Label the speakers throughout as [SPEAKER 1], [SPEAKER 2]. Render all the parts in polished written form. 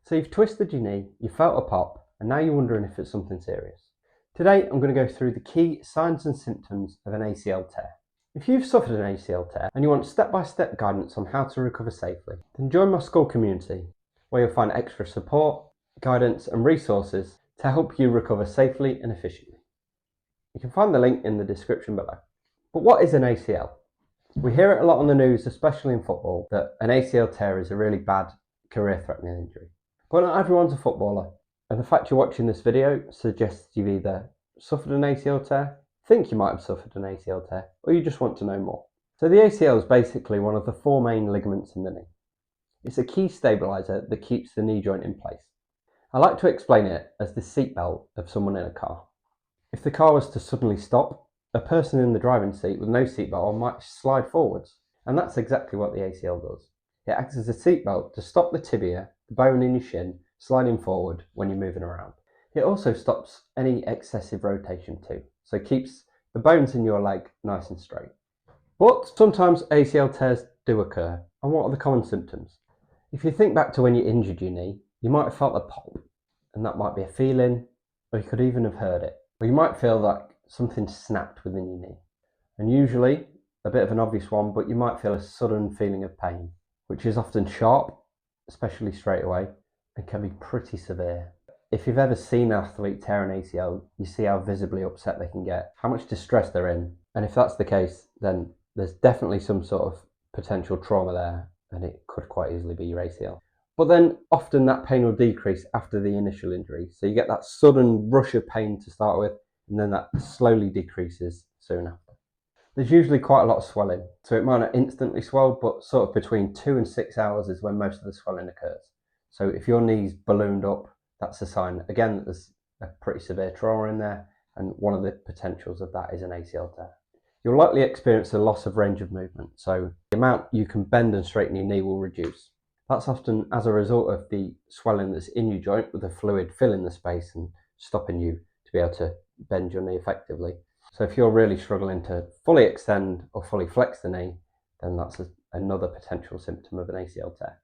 [SPEAKER 1] So you've twisted your knee, you felt a pop, and now you're wondering if it's something serious. Today I'm going to go through the key signs and symptoms of an ACL tear. If you've suffered an ACL tear and you want step-by-step guidance on how to recover safely, then join my school community where you'll find extra support, guidance and resources to help you recover safely and efficiently. You can find the link in the description below. But what is an ACL? We hear it a lot on the news, especially in football, that an ACL tear is a really bad career-threatening injury. But not everyone's a footballer, and the fact you're watching this video suggests you've either suffered an ACL tear, think you might have suffered an ACL tear, or you just want to know more. So the ACL is basically one of the four main ligaments in the knee. It's a key stabiliser that keeps the knee joint in place. I like to explain it as the seatbelt of someone in a car. If the car was to suddenly stop, a person in the driving seat with no seatbelt on might slide forwards, and that's exactly what the ACL does. It acts as a seatbelt to stop the tibia, the bone in your shin, sliding forward when you're moving around. It also stops any excessive rotation too, so it keeps the bones in your leg nice and straight. But sometimes ACL tears do occur, and what are the common symptoms? If you think back to when you injured your knee, you might have felt a pop, and that might be a feeling, or you could even have heard it. Or you might feel like something snapped within your knee. And usually, a bit of an obvious one, but you might feel a sudden feeling of pain, which is often sharp, especially straight away, and can be pretty severe. If you've ever seen an athlete tear an ACL, you see how visibly upset they can get, how much distress they're in. And if that's the case, then there's definitely some sort of potential trauma there, and it could quite easily be your ACL. But then often that pain will decrease after the initial injury. So you get that sudden rush of pain to start with, and then that slowly decreases soon after. There's usually quite a lot of swelling, so it might not instantly swell, but sort of between 2 and 6 hours is when most of the swelling occurs. So if your knee's ballooned up, that's a sign, again, that there's a pretty severe trauma in there, and one of the potentials of that is an ACL tear. You'll likely experience a loss of range of movement, so the amount you can bend and straighten your knee will reduce. That's often as a result of the swelling that's in your joint, with the fluid filling the space and stopping you to be able to bend your knee effectively. So if you're really struggling to fully extend or fully flex the knee, then that's another potential symptom of an ACL tear.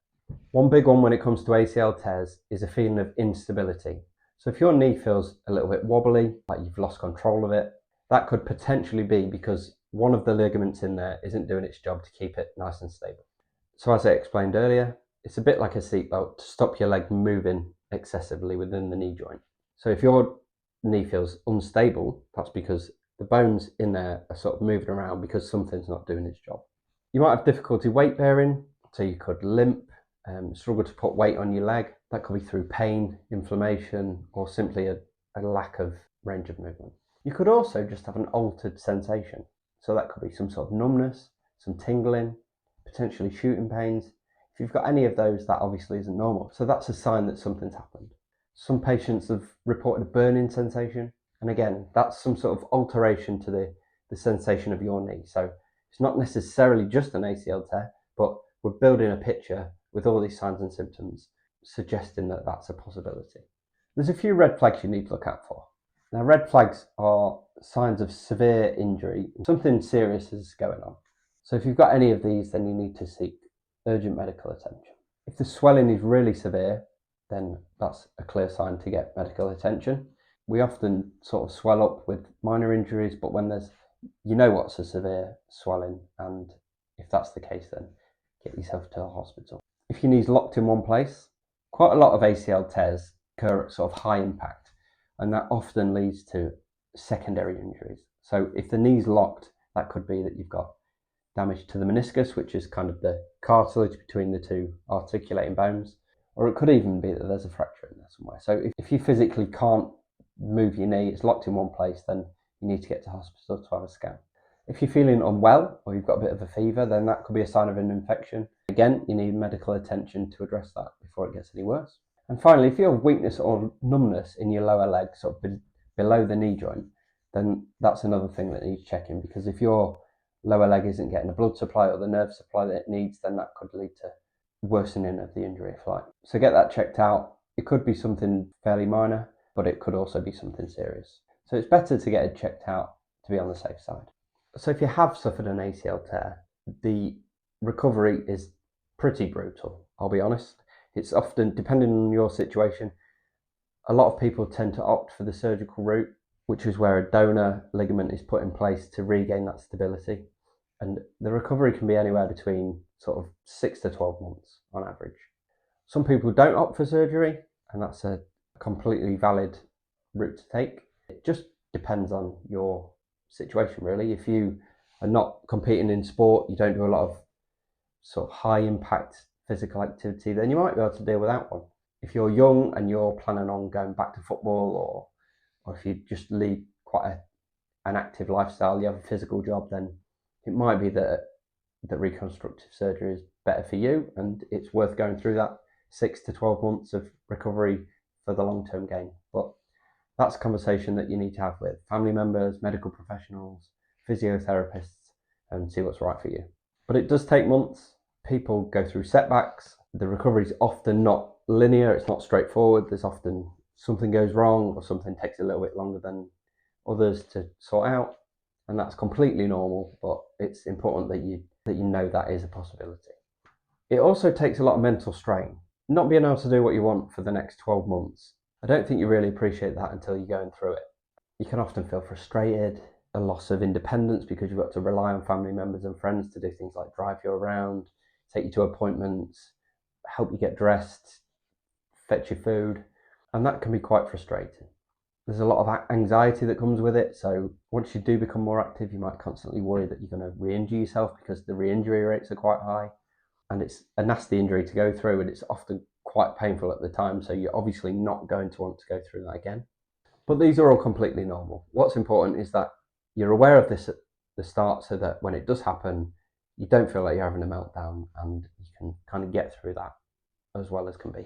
[SPEAKER 1] One big one when it comes to ACL tears is a feeling of instability. So if your knee feels a little bit wobbly, like you've lost control of it, that could potentially be because one of the ligaments in there isn't doing its job to keep it nice and stable. So as I explained earlier, it's a bit like a seatbelt to stop your leg moving excessively within the knee joint. So if your knee feels unstable, that's because the bones in there are sort of moving around because something's not doing its job. You might have difficulty weight bearing, so you could limp, struggle to put weight on your leg. That could be through pain, inflammation, or simply a lack of range of movement. You could also just have an altered sensation. So that could be some sort of numbness, some tingling, potentially shooting pains. If you've got any of those, that obviously isn't normal. So that's a sign that something's happened. Some patients have reported a burning sensation. And again, that's some sort of alteration to the sensation of your knee. So it's not necessarily just an ACL tear, but we're building a picture with all these signs and symptoms, suggesting that that's a possibility. There's a few red flags you need to look out for. Now, red flags are signs of severe injury. Something serious is going on. So if you've got any of these, then you need to seek urgent medical attention. If the swelling is really severe, then that's a clear sign to get medical attention. We often sort of swell up with minor injuries, but when what's a severe swelling, and if that's the case, then get yourself to a hospital. If your knee's locked in one place, quite a lot of ACL tears occur at sort of high impact, and that often leads to secondary injuries. So if the knee's locked, that could be that you've got damage to the meniscus, which is kind of the cartilage between the two articulating bones, or it could even be that there's a fracture in there somewhere. So if you physically can't move your knee, it's locked in one place, then you need to get to hospital to have a scan. If you're feeling unwell or you've got a bit of a fever, then that could be a sign of an infection. Again, you need medical attention to address that before it gets any worse. And finally, if you have weakness or numbness in your lower leg, sort of below the knee joint, then that's another thing that needs checking, because if your lower leg isn't getting the blood supply or the nerve supply that it needs, then that could lead to worsening of the injury, if like. So get that checked out. It could be something fairly minor, but it could also be something serious. So it's better to get it checked out to be on the safe side. So if you have suffered an ACL tear, the recovery is pretty brutal, I'll be honest. It's often, depending on your situation, a lot of people tend to opt for the surgical route, which is where a donor ligament is put in place to regain that stability. And the recovery can be anywhere between sort of 6 to 12 months on average. Some people don't opt for surgery, and that's a completely valid route to take. It just depends on your situation, really. If you are not competing in sport, you don't do a lot of sort of high impact physical activity, then you might be able to deal without one. If you're young and you're planning on going back to football, or if you just lead quite an active lifestyle, you have a physical job, then it might be that reconstructive surgery is better for you, and it's worth going through that 6 to 12 months of recovery for the long-term gain. But that's a conversation that you need to have with family members, medical professionals, physiotherapists, and see what's right for you. But it does take months. People go through setbacks. The recovery is often not linear, it's not straightforward. There's often something goes wrong, or something takes a little bit longer than others to sort out, and that's completely normal, but it's important that you know that is a possibility. It also takes a lot of mental strain. Not being able to do what you want for the next 12 months, I don't think you really appreciate that until you're going through it. You can often feel frustrated, a loss of independence because you've got to rely on family members and friends to do things like drive you around, take you to appointments, help you get dressed, fetch your food, and that can be quite frustrating. There's a lot of anxiety that comes with it, so once you do become more active, you might constantly worry that you're going to re-injure yourself because the re-injury rates are quite high, and it's a nasty injury to go through, and it's often quite painful at the time, so you're obviously not going to want to go through that again. But these are all completely normal. What's important is that you're aware of this at the start, so that when it does happen, you don't feel like you're having a meltdown, and you can kind of get through that as well as can be.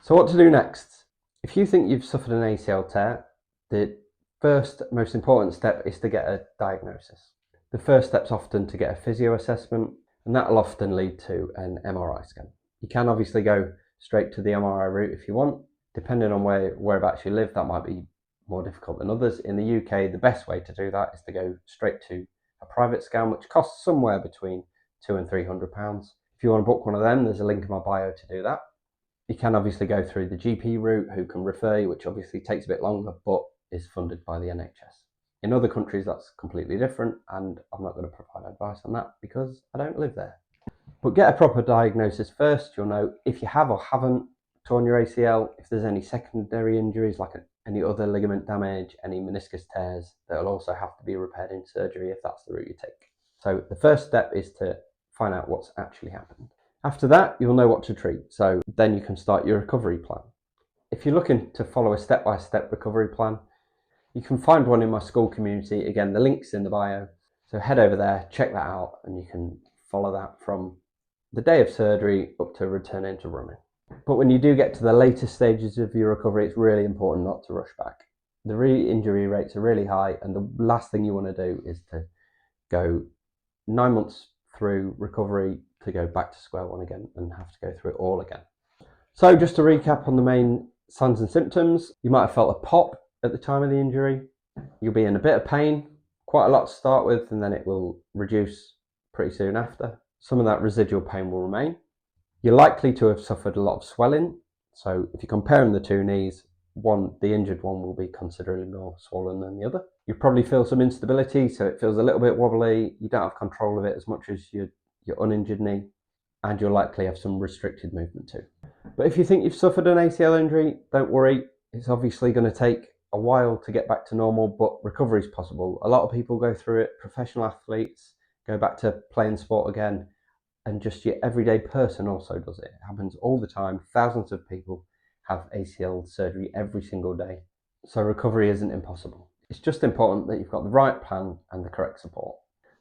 [SPEAKER 1] So what to do next? If you think you've suffered an ACL tear, the first most important step is to get a diagnosis. The first step's often to get a physio assessment, and that'll often lead to an MRI scan. You can obviously go straight to the MRI route if you want. Depending on whereabouts you live, that might be more difficult than others. In the UK, the best way to do that is to go straight to a private scan, which costs somewhere between £200 and £300. If you want to book one of them, there's a link in my bio to do that. You can obviously go through the GP route, who can refer you, which obviously takes a bit longer, but is funded by the NHS. In other countries, that's completely different, and I'm not going to provide advice on that because I don't live there. But get a proper diagnosis first. You'll know if you have or haven't torn your ACL, if there's any secondary injuries like any other ligament damage, any meniscus tears, that'll also have to be repaired in surgery if that's the route you take. So the first step is to find out what's actually happened. After that, you'll know what to treat, so then you can start your recovery plan. If you're looking to follow a step-by-step recovery plan, you can find one in my school community. Again, the link's in the bio, so head over there, check that out, and you can follow that from the day of surgery up to returning to running. But when you do get to the later stages of your recovery, it's really important not to rush back. The re-injury rates are really high, and the last thing you want to do is to go 9 months through recovery to go back to square one again and have to go through it all again. So just to recap on the main signs and symptoms, you might have felt a pop at the time of the injury. You'll be in a bit of pain, quite a lot to start with, and then it will reduce pretty soon after. Some of that residual pain will remain. You're likely to have suffered a lot of swelling. So if you're comparing the two knees, the injured one will be considerably more swollen than the other. You probably feel some instability, so it feels a little bit wobbly. You don't have control of it as much as your uninjured knee, and you'll likely have some restricted movement too. But if you think you've suffered an ACL injury, don't worry. It's obviously going to take a while to get back to normal, but recovery is possible. A lot of people go through it. Professional athletes go back to playing sport again, and just your everyday person also does it. It happens all the time. Thousands of people have ACL surgery every single day. So recovery isn't impossible. It's just important that you've got the right plan and the correct support.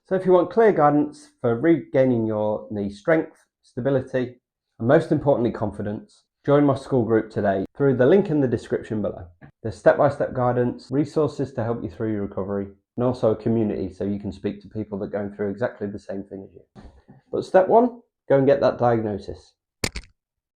[SPEAKER 1] So if you want clear guidance for regaining your knee strength, stability, and most importantly confidence, join my school group today through the link in the description below. There's step-by-step guidance, resources to help you through your recovery, and also a community so you can speak to people that are going through exactly the same thing as you. But step one, go and get that diagnosis.